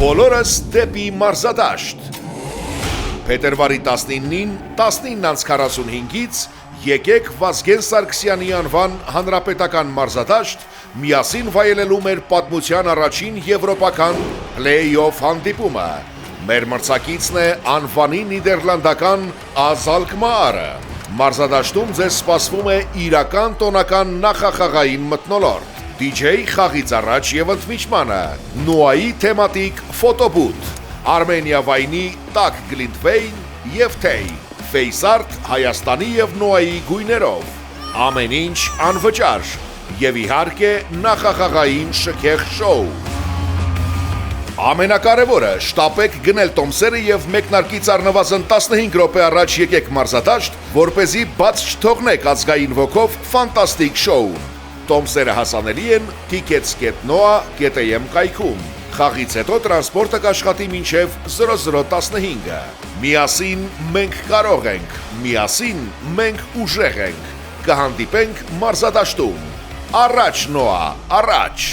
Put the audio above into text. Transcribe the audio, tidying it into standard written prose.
Բոլորս դեպի մարզադաշտ։ Փետրվարի 19-ին 19:45-ից եկեք Վազգեն Սարգսյանի անվան հանրապետական մարզադաշտ միասին վայելելու մեր պատմության առաջին եվրոպական փլեյ-օֆ հանդիպումը։ Մեր մրցակիցն է անվանի նիդերլանդական Ալքմարը։ Մարզադաշտում ձեզ սպասվում է իրական տոնական նախախաղային մթնոլորտ, DJ խաղից առաջ եւ ընդմիջմանը, Նոայի թեմատիկ ֆոտոբութ, Արմենիա վայնի տաք գլինտվեյն եւ թեյ, ֆեյսարտ Հայաստանի եւ Նոայի գույներով, ամեն ինչ անվճար եւ իհարկե նախախաղային շքեղ շոու։ Ամենակարևորը, շտապեք գնել տոմսերը եւ մեկնարկից առնվազն 15 րոպե առաջ եկեք մարզադաշտ, որպեսզի բաց չթողնեք ազգային ոգով ֆանտաստիկ շոուն։ Տոմսերը հասանելի են tickets.noa.am կայքում։ Խաղից հետո տրանսպորտը կաշխատի մինչև 00:15։ Միասին մենք կարող ենք, միասին մենք ուժեղ ենք։ Կհանդիպենք մարզադաշտում։ Առաջ Նոա, առաջ։